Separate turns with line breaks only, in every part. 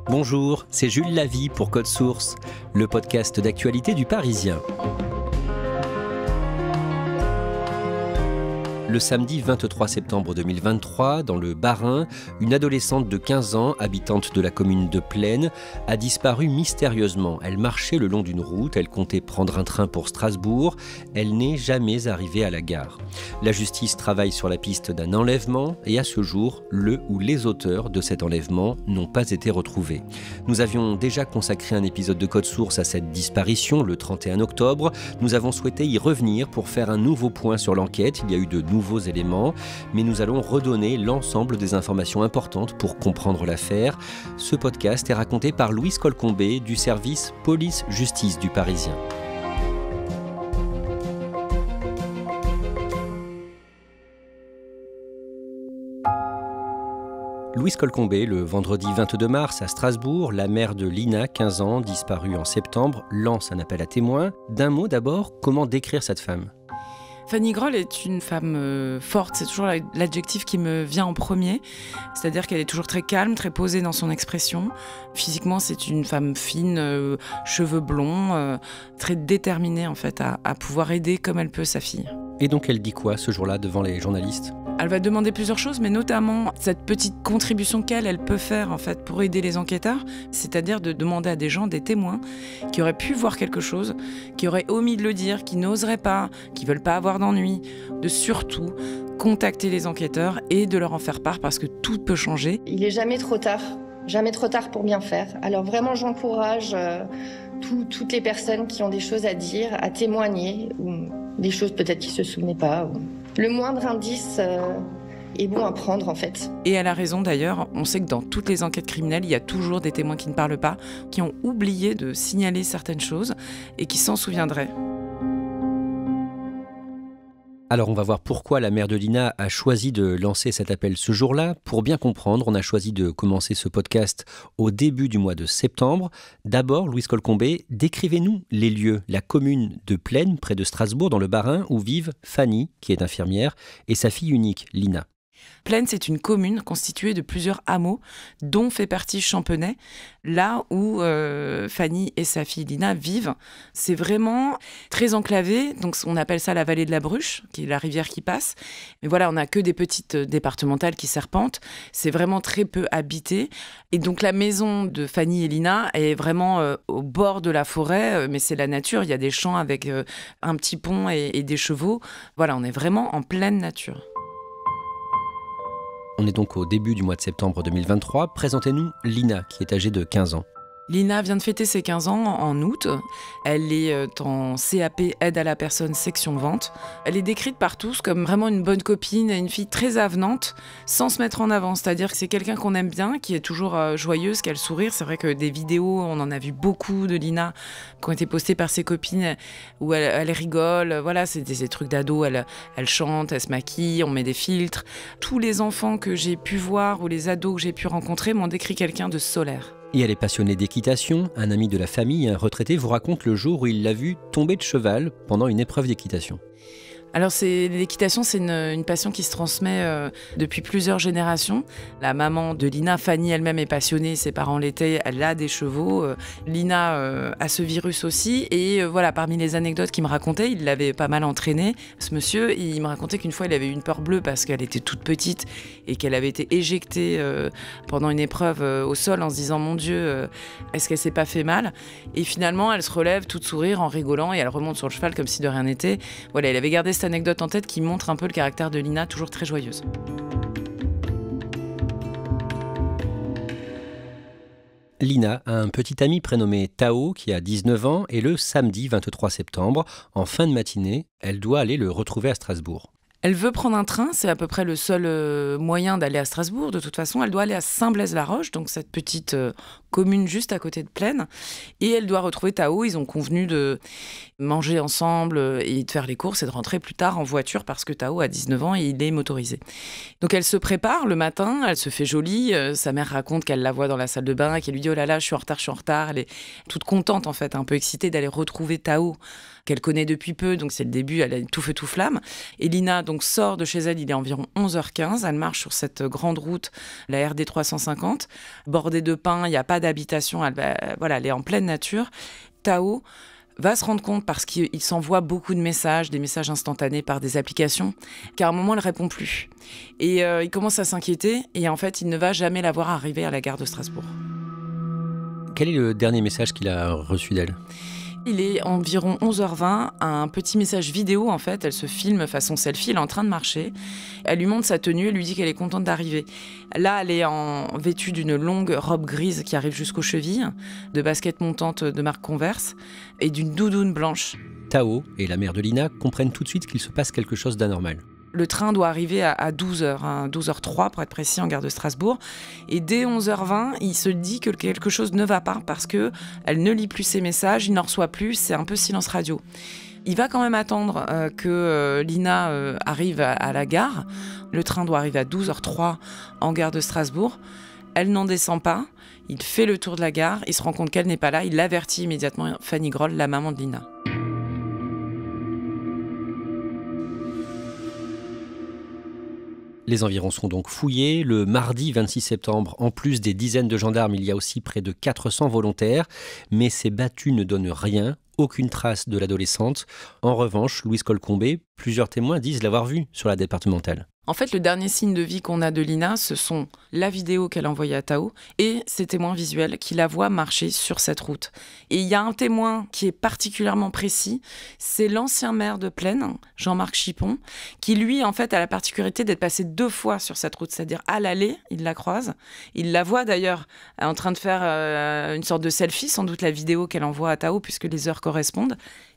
Bonjour, c'est Jules Lavie pour Code Source, le podcast d'actualité du Parisien. Le samedi 23 septembre 2023, dans le Bas-Rhin, une adolescente de 15 ans, habitante de la commune de Plaine, a disparu mystérieusement. Elle marchait le long d'une route, elle comptait prendre un train pour Strasbourg. Elle n'est jamais arrivée à la gare. La justice travaille sur la piste d'un enlèvement et à ce jour, le ou les auteurs de cet enlèvement n'ont pas été retrouvés. Nous avions déjà consacré un épisode de Code Source à cette disparition le 31 octobre. Nous avons souhaité y revenir pour faire un nouveau point sur l'enquête. Il y a eu de nouveaux éléments, mais nous allons redonner l'ensemble des informations importantes pour comprendre l'affaire. Ce podcast est raconté par Louise Colcombé du service police-justice du Parisien. Louise Colcombé, le vendredi 22 mars à Strasbourg, la mère de Lina, 15 ans, disparue en septembre, lance un appel à témoins. D'un mot d'abord, comment décrire cette femme ?
Fanny Groll est une femme forte, c'est toujours l'adjectif qui me vient en premier. C'est-à-dire qu'elle est toujours très calme, très posée dans son expression. Physiquement, c'est une femme fine, cheveux blonds, très déterminée en fait à pouvoir aider comme elle peut sa fille.
Et donc elle dit quoi ce jour-là devant les journalistes ?
Elle va demander plusieurs choses, mais notamment cette petite contribution qu'elle peut faire en fait pour aider les enquêteurs, c'est-à-dire de demander à des gens, des témoins, qui auraient pu voir quelque chose, qui auraient omis de le dire, qui n'oseraient pas, qui veulent pas avoir d'ennui, de surtout contacter les enquêteurs et de leur en faire part parce que tout peut changer.
Il est jamais trop tard pour bien faire. Alors vraiment, j'encourage toutes les personnes qui ont des choses à dire, à témoigner, ou des choses peut-être qu'ils se souvenaient pas. Le moindre indice est bon à prendre en fait.
Et elle a raison d'ailleurs, on sait que dans toutes les enquêtes criminelles, il y a toujours des témoins qui ne parlent pas, qui ont oublié de signaler certaines choses et qui s'en souviendraient.
Alors on va voir pourquoi la mère de Lina a choisi de lancer cet appel ce jour-là. Pour bien comprendre, on a choisi de commencer ce podcast au début du mois de septembre. D'abord, Louise Colcombé, décrivez-nous les lieux, la commune de Plaine, près de Strasbourg, dans le Bas-Rhin, où vivent Fanny, qui est infirmière, et sa fille unique, Lina.
Plaine, c'est une commune constituée de plusieurs hameaux, dont fait partie Champenay, là où Fanny et sa fille Lina vivent. C'est vraiment très enclavé, donc on appelle ça la vallée de la Bruche, qui est la rivière qui passe. Mais voilà, on n'a que des petites départementales qui serpentent. C'est vraiment très peu habité. Et donc la maison de Fanny et Lina est vraiment au bord de la forêt, mais c'est la nature. Il y a des champs avec un petit pont et des chevaux. Voilà, on est vraiment en pleine nature.
On est donc au début du mois de septembre 2023. Présentez-nous Lina, qui est âgée de 15 ans.
Lina vient de fêter ses 15 ans en août. Elle est en CAP aide à la personne section vente. Elle est décrite par tous comme vraiment une bonne copine, une fille très avenante, sans se mettre en avant. C'est-à-dire que c'est quelqu'un qu'on aime bien, qui est toujours joyeuse, qui a le sourire. C'est vrai que des vidéos, on en a vu beaucoup de Lina qui ont été postées par ses copines où elle rigole. Voilà, c'est des trucs d'ado. Elle chante, elle se maquille, on met des filtres. Tous les enfants que j'ai pu voir ou les ados que j'ai pu rencontrer m'ont décrit quelqu'un de solaire.
Et elle est passionnée d'équitation. Un ami de la famille, un retraité, vous raconte le jour où il l'a vue tomber de cheval pendant une épreuve d'équitation.
Alors l'équitation, c'est une passion qui se transmet depuis plusieurs générations. La maman de Lina, Fanny, elle-même est passionnée, ses parents l'étaient, elle a des chevaux. Lina a ce virus aussi. Et voilà, parmi les anecdotes qu'il me racontait, il l'avait pas mal entraîné, ce monsieur. Il me racontait qu'une fois, il avait eu une peur bleue parce qu'elle était toute petite et qu'elle avait été éjectée pendant une épreuve au sol en se disant « Mon Dieu, est-ce qu'elle s'est pas fait mal ?» Et finalement, elle se relève toute sourire en rigolant et elle remonte sur le cheval comme si de rien n'était. Voilà, il avait gardé cette anecdote en tête qui montre un peu le caractère de Lina, toujours très joyeuse.
Lina a un petit ami prénommé Tao qui a 19 ans et le samedi 23 septembre, en fin de matinée, elle doit aller le retrouver à Strasbourg.
Elle veut prendre un train, c'est à peu près le seul moyen d'aller à Strasbourg. De toute façon, elle doit aller à Saint-Blaise-la-Roche, donc cette petite commune juste à côté de Plaine. Et elle doit retrouver Tao. Ils ont convenu de manger ensemble et de faire les courses et de rentrer plus tard en voiture parce que Tao a 19 ans et il est motorisé. Donc elle se prépare le matin, elle se fait jolie. Sa mère raconte qu'elle la voit dans la salle de bain et qu'elle lui dit « Oh là là, je suis en retard ». Elle est toute contente en fait, un peu excitée d'aller retrouver Tao qu'elle connaît depuis peu, donc c'est le début, elle est tout feu tout flamme. Et Lina donc sort de chez elle, il est environ 11h15, elle marche sur cette grande route, la RD 350, bordée de pins, il n'y a pas d'habitation, elle est en pleine nature. Tao va se rendre compte, parce qu'il s'envoie beaucoup de messages, des messages instantanés par des applications, qu'à un moment, elle ne répond plus. Et il commence à s'inquiéter, et en fait, il ne va jamais la voir arriver à la gare de Strasbourg.
Quel est le dernier message qu'il a reçu d'elle ?
Il est environ 11h20, un petit message vidéo en fait, elle se filme façon selfie, elle est en train de marcher, elle lui montre sa tenue, elle lui dit qu'elle est contente d'arriver. Là, elle est vêtue d'une longue robe grise qui arrive jusqu'aux chevilles, de baskets montantes de marque Converse et d'une doudoune blanche.
Tao et la mère de Lina comprennent tout de suite qu'il se passe quelque chose d'anormal.
Le train doit arriver à 12h, 12h03 pour être précis, en gare de Strasbourg. Et dès 11h20, il se dit que quelque chose ne va pas parce qu'elle ne lit plus ses messages, il n'en reçoit plus, c'est un peu silence radio. Il va quand même attendre que Lina arrive à la gare. Le train doit arriver à 12h03 en gare de Strasbourg. Elle n'en descend pas. Il fait le tour de la gare, il se rend compte qu'elle n'est pas là. Il avertit immédiatement Fanny Groll, la maman de Lina.
Les environs sont donc fouillés. Le mardi 26 septembre, en plus des dizaines de gendarmes, il y a aussi près de 400 volontaires. Mais ces battues ne donnent rien, aucune trace de l'adolescente. En revanche, Louise Colcombé, plusieurs témoins disent l'avoir vue sur la départementale.
En fait, le dernier signe de vie qu'on a de Lina, ce sont la vidéo qu'elle a envoyée à Tao et ses témoins visuels qui la voient marcher sur cette route. Et il y a un témoin qui est particulièrement précis, c'est l'ancien maire de Plaine, Jean-Marc Chipon, qui lui, en fait, a la particularité d'être passé 2 fois sur cette route, c'est-à-dire à l'aller, il la croise. Il la voit d'ailleurs en train de faire une sorte de selfie, sans doute la vidéo qu'elle envoie à Tao, puisque les heures correspondent.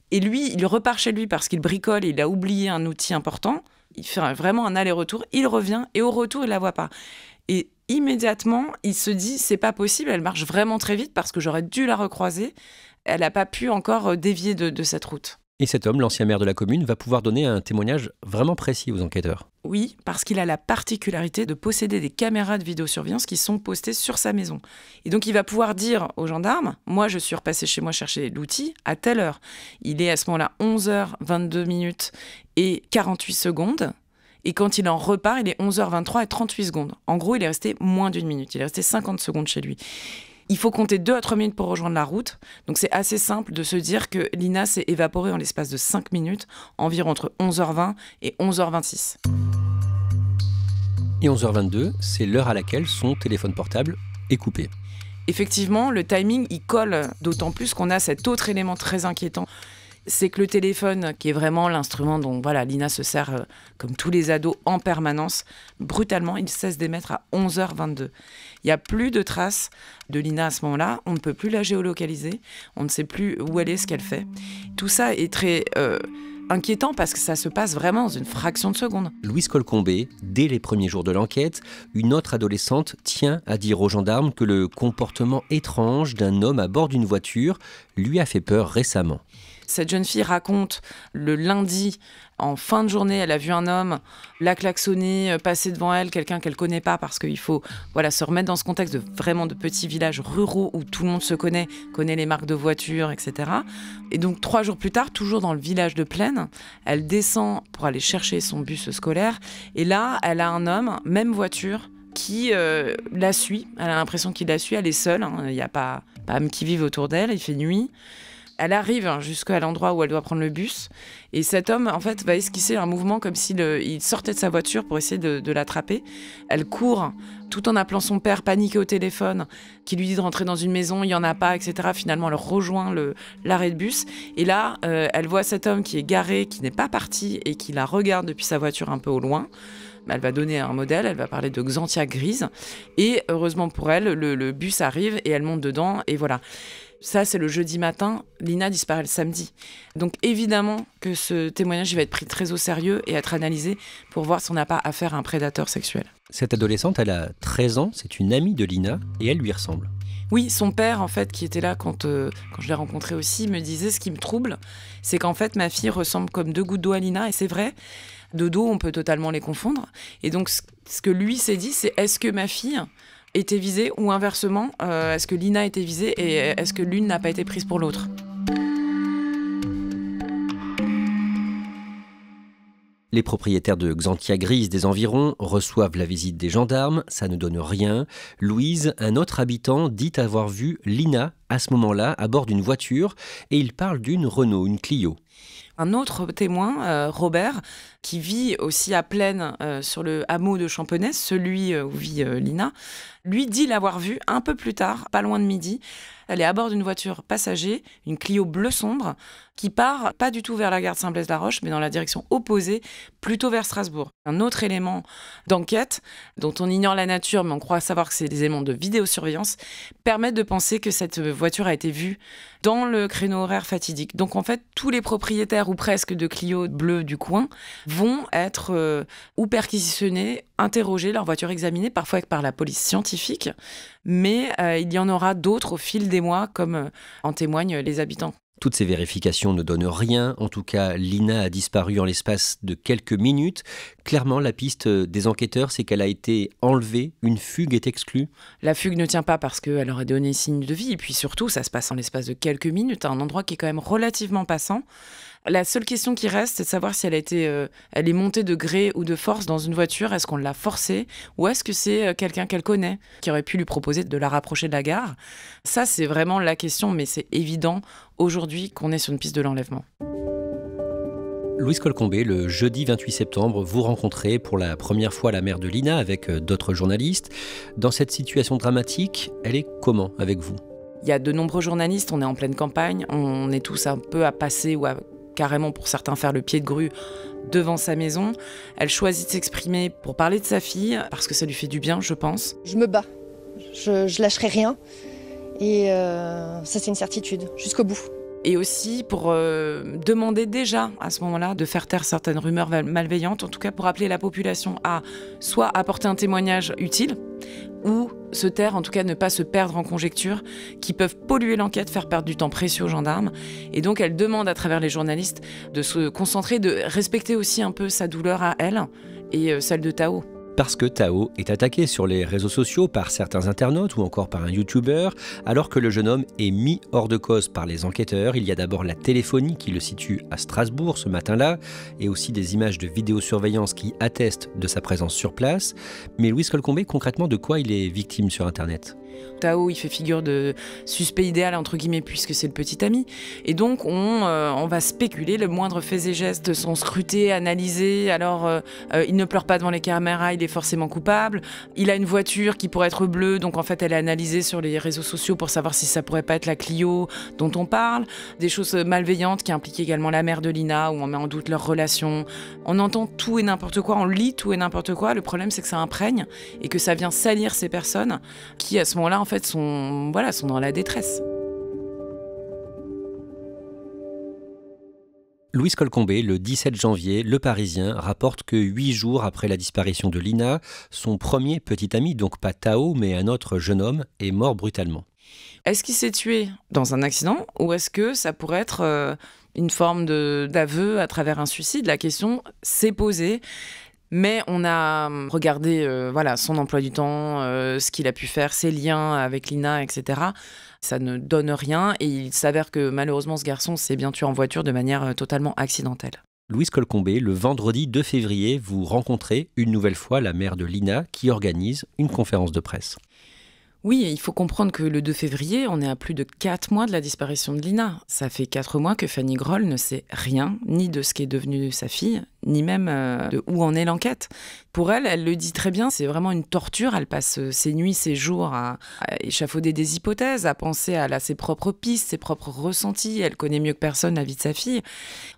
Et lui, il repart chez lui parce qu'il bricole et il a oublié un outil important. Il fait vraiment un aller-retour, il revient et au retour, il la voit pas. Et immédiatement, il se dit, c'est pas possible, elle marche vraiment très vite parce que j'aurais dû la recroiser. Elle n'a pas pu encore dévier de cette route.
Et cet homme, l'ancien maire de la commune, va pouvoir donner un témoignage vraiment précis aux enquêteurs.
Oui, parce qu'il a la particularité de posséder des caméras de vidéosurveillance qui sont postées sur sa maison. Et donc, il va pouvoir dire aux gendarmes, moi, je suis repassé chez moi chercher l'outil à telle heure. Il est à ce moment-là 11h22 et 48 secondes. Et quand il en repart, il est 11h23 et 38 secondes. En gros, il est resté moins d'1 minute. Il est resté 50 secondes chez lui. Il faut compter 2 à 3 minutes pour rejoindre la route. Donc, c'est assez simple de se dire que Lina s'est évaporée en l'espace de 5 minutes, environ entre 11h20 et 11h26.
Et 11h22, c'est l'heure à laquelle son téléphone portable est coupé.
Effectivement, le timing, il colle d'autant plus qu'on a cet autre élément très inquiétant. C'est que le téléphone, qui est vraiment l'instrument dont Lina se sert comme tous les ados en permanence, brutalement, il cesse d'émettre à 11h22. Il n'y a plus de traces de Lina à ce moment-là, on ne peut plus la géolocaliser, on ne sait plus où elle est, ce qu'elle fait. Tout ça est très inquiétant parce que ça se passe vraiment dans une fraction de seconde.
Louise Colcombé, dès les premiers jours de l'enquête, une autre adolescente tient à dire aux gendarmes que le comportement étrange d'un homme à bord d'une voiture lui a fait peur récemment.
Cette jeune fille raconte le lundi, en fin de journée, elle a vu un homme la klaxonner, passer devant elle, quelqu'un qu'elle ne connaît pas, parce qu'il faut se remettre dans ce contexte de petits villages ruraux où tout le monde se connaît les marques de voitures, etc. Et donc 3 jours plus tard, toujours dans le village de Plaine, elle descend pour aller chercher son bus scolaire. Et là, elle a un homme, même voiture, qui la suit. Elle a l'impression qu'il la suit, elle est seule, il n'y a pas âme qui vive autour d'elle, il fait nuit. Elle arrive jusqu'à l'endroit où elle doit prendre le bus. Et cet homme, en fait, va esquisser un mouvement comme s'il sortait de sa voiture pour essayer de l'attraper. Elle court tout en appelant son père, paniqué au téléphone, qui lui dit de rentrer dans une maison, il n'y en a pas, etc. Finalement, elle rejoint l'arrêt de bus. Et là, elle voit cet homme qui est garé, qui n'est pas parti et qui la regarde depuis sa voiture un peu au loin. Elle va donner un modèle, elle va parler de Xantia grise. Et heureusement pour elle, le bus arrive et elle monte dedans. Et voilà. Ça, c'est le jeudi matin. Lina disparaît le samedi. Donc, évidemment que ce témoignage va être pris très au sérieux et être analysé pour voir si on n'a pas affaire à un prédateur sexuel.
Cette adolescente, elle a 13 ans, c'est une amie de Lina et elle lui ressemble.
Oui, son père, en fait, qui était là quand je l'ai rencontrée aussi, me disait ce qui me trouble, c'est qu'en fait, ma fille ressemble comme 2 gouttes d'eau à Lina. Et c'est vrai, de dos, on peut totalement les confondre. Et donc, ce que lui s'est dit, c'est est-ce que ma fille était visée ou inversement, est-ce que Lina était visée et est-ce que l'une n'a pas été prise pour l'autre ?
Les propriétaires de Xanthia Grise des environs reçoivent la visite des gendarmes, ça ne donne rien. Louise, un autre habitant, dit avoir vu Lina à ce moment-là à bord d'une voiture et il parle d'une Renault, une Clio.
Un autre témoin, Robert, qui vit aussi à Plaine sur le hameau de Champenoise, celui où vit Lina, lui dit l'avoir vue un peu plus tard, pas loin de midi. Elle est à bord d'une voiture passager, une Clio bleu sombre, qui part pas du tout vers la gare de Saint-Blaise-la-Roche, mais dans la direction opposée, plutôt vers Strasbourg. Un autre élément d'enquête, dont on ignore la nature, mais on croit savoir que c'est des éléments de vidéosurveillance, permettent de penser que cette voiture a été vue dans le créneau horaire fatidique. Donc en fait, tous les propriétaires, ou presque, de Clio bleu du coin, vont être ou perquisitionnés, interrogés, leur voiture examinée, parfois par la police scientifique, mais il y en aura d'autres au fil des mois, comme en témoignent les habitants.
Toutes ces vérifications ne donnent rien. En tout cas, Lina a disparu en l'espace de quelques minutes. Clairement, la piste des enquêteurs, c'est qu'elle a été enlevée. Une fugue est exclue.
La fugue ne tient pas parce qu'elle aurait donné signe de vie. Et puis surtout, ça se passe en l'espace de quelques minutes, à un endroit qui est quand même relativement passant. La seule question qui reste, c'est de savoir si elle est montée de gré ou de force dans une voiture. Est-ce qu'on l'a forcée ou est-ce que c'est quelqu'un qu'elle connaît qui aurait pu lui proposer de la rapprocher de la gare? Ça, c'est vraiment la question, mais c'est évident aujourd'hui qu'on est sur une piste de l'enlèvement.
Louise Colcombé, le jeudi 28 septembre, vous rencontrez pour la première fois la mère de Lina avec d'autres journalistes. Dans cette situation dramatique, elle est comment avec vous?
Il y a de nombreux journalistes, on est en pleine campagne, on est tous un peu à passer ou à carrément pour certains faire le pied de grue devant sa maison. Elle choisit de s'exprimer pour parler de sa fille, parce que ça lui fait du bien, je pense.
Je me bats, je lâcherai rien. Et ça, c'est une certitude, jusqu'au bout.
Et aussi pour demander déjà, à ce moment-là, de faire taire certaines rumeurs malveillantes, en tout cas pour appeler la population à soit apporter un témoignage utile, ou se taire, en tout cas ne pas se perdre en conjectures qui peuvent polluer l'enquête, faire perdre du temps précieux aux gendarmes. Et donc elle demande à travers les journalistes de se concentrer, de respecter aussi un peu sa douleur à elle et celle de Tao.
Parce que Tao est attaqué sur les réseaux sociaux par certains internautes ou encore par un youtubeur, alors que le jeune homme est mis hors de cause par les enquêteurs. Il y a d'abord la téléphonie qui le situe à Strasbourg ce matin-là, et aussi des images de vidéosurveillance qui attestent de sa présence sur place. Mais Louise Colcombé, concrètement, de quoi il est victime sur Internet ?
Tao, il fait figure de suspect idéal, entre guillemets, puisque c'est le petit ami. Et donc, on va spéculer, le moindre fait et geste sont scrutés, analysés. Alors, il ne pleure pas devant les caméras, il est forcément coupable. Il a une voiture qui pourrait être bleue, donc en fait, elle est analysée sur les réseaux sociaux pour savoir si ça pourrait pas être la Clio dont on parle. Des choses malveillantes qui impliquent également la mère de Lina, où on met en doute leur relation. On entend tout et n'importe quoi, on lit tout et n'importe quoi. Le problème, c'est que ça imprègne et que ça vient salir ces personnes qui, à ce moment-là, en fait, sont dans la détresse.
Louise Colcombé, le 17 janvier, Le Parisien rapporte que 8 jours après la disparition de Lina, son premier petit ami, donc pas Tao, mais un autre jeune homme, est mort brutalement.
Est-ce qu'il s'est tué dans un accident ou est-ce que ça pourrait être une forme d'aveu à travers un suicide? La question s'est posée. Mais on a regardé son emploi du temps, ce qu'il a pu faire, ses liens avec Lina, etc. Ça ne donne rien et il s'avère que malheureusement ce garçon s'est bien tué en voiture de manière totalement accidentelle.
Louise Colcombé, le vendredi 2 février, vous rencontrez une nouvelle fois la mère de Lina qui organise une conférence de presse.
Oui, il faut comprendre que le 2 février, on est à plus de 4 mois de la disparition de Lina. Ça fait 4 mois que Fanny Groll ne sait rien, ni de ce qu'est devenue sa fille, ni même de où en est l'enquête. Pour elle, elle le dit très bien, c'est vraiment une torture. Elle passe ses nuits, ses jours à échafauder des hypothèses, à penser à ses propres pistes, ses propres ressentis. Elle connaît mieux que personne la vie de sa fille.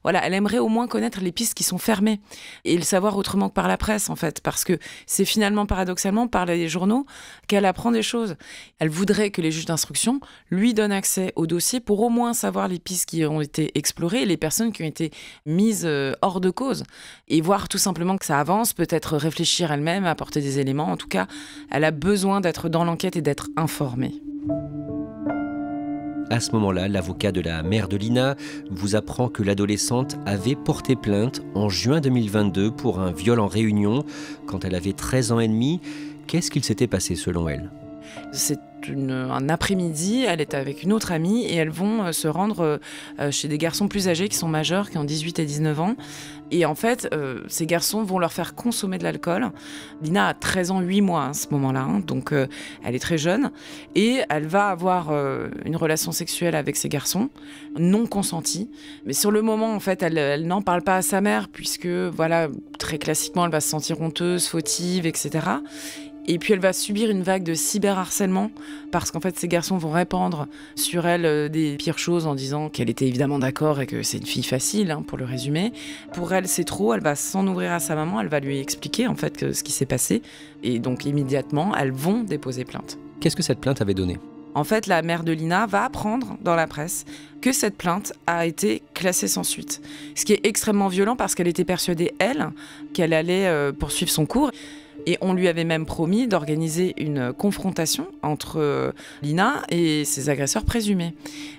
Voilà, elle aimerait au moins connaître les pistes qui sont fermées et le savoir autrement que par la presse, en fait, parce que c'est finalement, paradoxalement, par les journaux qu'elle apprend des choses. Elle voudrait que les juges d'instruction lui donnent accès au dossier pour au moins savoir les pistes qui ont été explorées et les personnes qui ont été mises hors de cause. Et voir tout simplement que ça avance, peut-être réfléchir elle-même, apporter des éléments. En tout cas, elle a besoin d'être dans l'enquête et d'être informée.
À ce moment-là, l'avocat de la mère de Lina vous apprend que l'adolescente avait porté plainte en juin 2022 pour un viol en réunion quand elle avait 13 ans et demi. Qu'est-ce qu'il s'était passé selon elle ?
C'est un après-midi, elle est avec une autre amie et elles vont se rendre chez des garçons plus âgés qui sont majeurs, qui ont 18 et 19 ans. Et en fait, ces garçons vont leur faire consommer de l'alcool. Lina a 13 ans, 8 mois à ce moment-là, donc elle est très jeune. Et elle va avoir une relation sexuelle avec ces garçons, non consentie. Mais sur le moment, en fait, elle n'en parle pas à sa mère, puisque, voilà, très classiquement, elle va se sentir honteuse, fautive, etc. Et puis elle va subir une vague de cyberharcèlement parce qu'en fait ces garçons vont répandre sur elle des pires choses en disant qu'elle était évidemment d'accord et que c'est une fille facile, pour le résumer. Pour elle c'est trop, elle va s'en ouvrir à sa maman, elle va lui expliquer en fait ce qui s'est passé et donc immédiatement elles vont déposer plainte.
Qu'est-ce que cette plainte avait donné ?
En fait, la mère de Lina va apprendre dans la presse que cette plainte a été classée sans suite. Ce qui est extrêmement violent parce qu'elle était persuadée, elle, qu'elle allait poursuivre son cours. Et on lui avait même promis d'organiser une confrontation entre Lina et ses agresseurs présumés.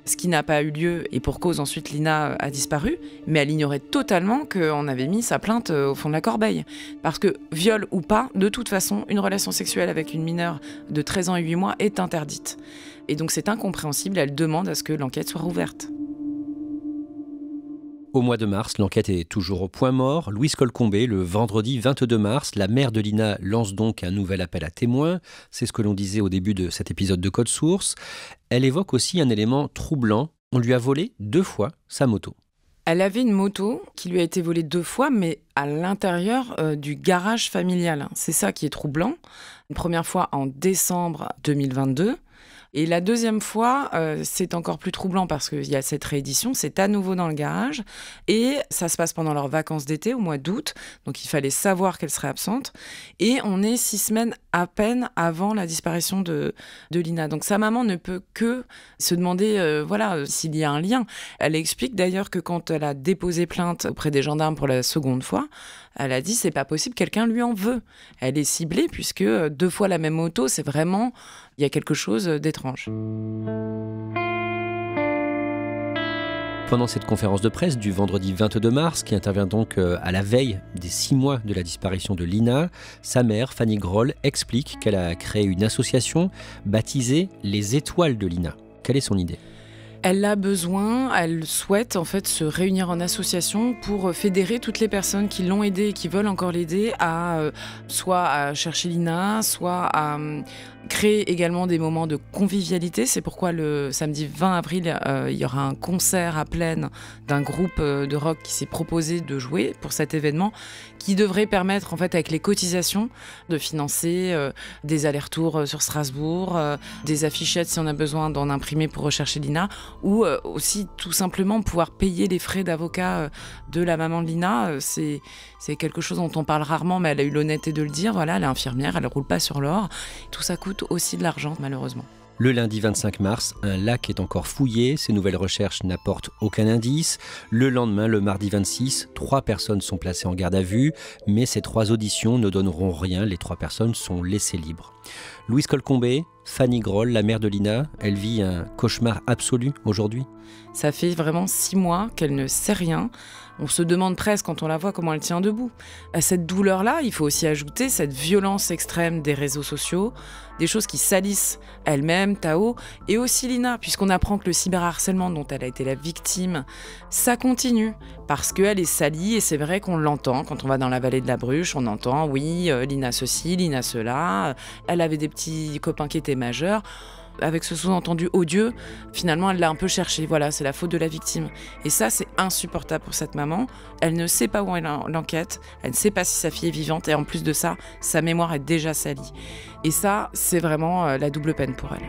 Ce qui n'a pas eu lieu, et pour cause, ensuite, Lina a disparu, mais elle ignorait totalement qu'on avait mis sa plainte au fond de la corbeille. Parce que, viol ou pas, de toute façon, une relation sexuelle avec une mineure de 13 ans et 8 mois est interdite. Et donc c'est incompréhensible, elle demande à ce que l'enquête soit rouverte.
Au mois de mars, l'enquête est toujours au point mort. Louise Colcombé, le vendredi 22 mars, la mère de Lina lance donc un nouvel appel à témoins. C'est ce que l'on disait au début de cet épisode de Code Source. Elle évoque aussi un élément troublant. On lui a volé 2 fois sa moto.
Elle avait une moto qui lui a été volée 2 fois, mais à l'intérieur du garage familial. C'est ça qui est troublant. Une première fois en décembre 2022. Et la deuxième fois, c'est encore plus troublant parce qu'il y a cette réédition, c'est à nouveau dans le garage et ça se passe pendant leurs vacances d'été au mois d'août, donc il fallait savoir qu'elle serait absente et on est 6 semaines à peine avant la disparition de Lina. Donc sa maman ne peut que se demander s'il y a un lien. Elle explique d'ailleurs que quand elle a déposé plainte auprès des gendarmes pour la seconde fois, elle a dit c'est pas possible, quelqu'un lui en veut. Elle est ciblée puisque 2 fois la même auto, c'est vraiment, il y a quelque chose d'étrange.
Pendant cette conférence de presse du vendredi 22 mars, qui intervient donc à la veille des 6 mois de la disparition de Lina, sa mère, Fanny Groll, explique qu'elle a créé une association baptisée Les Étoiles de Lina. Quelle est son idée ?
Elle a besoin, elle souhaite en fait se réunir en association pour fédérer toutes les personnes qui l'ont aidée et qui veulent encore l'aider à soit à chercher Lina, soit à créer également des moments de convivialité. C'est pourquoi le samedi 20 avril, il y aura un concert à Plaine d'un groupe de rock qui s'est proposé de jouer pour cet événement qui devrait permettre en fait avec les cotisations de financer des allers-retours sur Strasbourg, des affichettes si on a besoin d'en imprimer pour rechercher Lina ou aussi tout simplement pouvoir payer les frais d'avocat de la maman de Lina. C'est quelque chose dont on parle rarement, mais elle a eu l'honnêteté de le dire. Voilà, elle est infirmière, elle ne roule pas sur l'or. Tout ça coûte aussi de l'argent, malheureusement.
Le lundi 25 mars, un lac est encore fouillé. Ces nouvelles recherches n'apportent aucun indice. Le lendemain, le mardi 26, 3 personnes sont placées en garde à vue, mais ces 3 auditions ne donneront rien. Les 3 personnes sont laissées libres. Louise Colcombé, Fanny Groll, la mère de Lina, elle vit un cauchemar absolu aujourd'hui.
Ça fait vraiment 6 mois qu'elle ne sait rien. On se demande presque, quand on la voit, comment elle tient debout. À cette douleur-là, il faut aussi ajouter cette violence extrême des réseaux sociaux, des choses qui salissent elle-même, Tao, et aussi Lina, puisqu'on apprend que le cyberharcèlement dont elle a été la victime, ça continue, parce qu'elle est salie, et c'est vrai qu'on l'entend. Quand on va dans la vallée de la Bruche, on entend, oui, Lina ceci, Lina cela, elle avait des petits copains qui étaient majeurs. Avec ce sous-entendu odieux, finalement, elle l'a un peu cherché. Voilà, c'est la faute de la victime. Et ça, c'est insupportable pour cette maman. Elle ne sait pas où est l'enquête. Elle ne sait pas si sa fille est vivante. Et en plus de ça, sa mémoire est déjà salie. Et ça, c'est vraiment la double peine pour elle.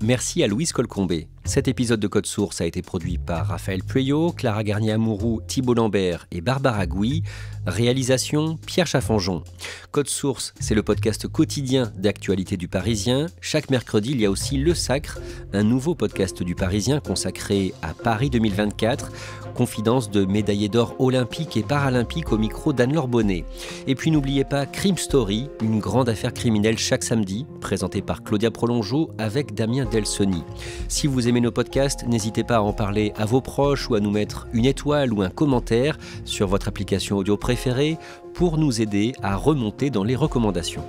Merci à Louise Colcombé. Cet épisode de Code Source a été produit par Raphaël Pueyo, Clara Garnier-Amouroux, Thibault Lambert et Barbara Gouy. Réalisation, Pierre Chaffanjon. Code Source, c'est le podcast quotidien d'actualité du Parisien. Chaque mercredi, il y a aussi Le Sacre, un nouveau podcast du Parisien consacré à Paris 2024. Confidence de médaillés d'or olympiques et paralympiques au micro d'Anne-Laure Bonnet. Et puis n'oubliez pas Crime Story, une grande affaire criminelle chaque samedi, présentée par Claudia Prolongeau avec Damien Delsoni. Si vous aimez nos podcasts, n'hésitez pas à en parler à vos proches ou à nous mettre une étoile ou un commentaire sur votre application audio préférée pour nous aider à remonter dans les recommandations.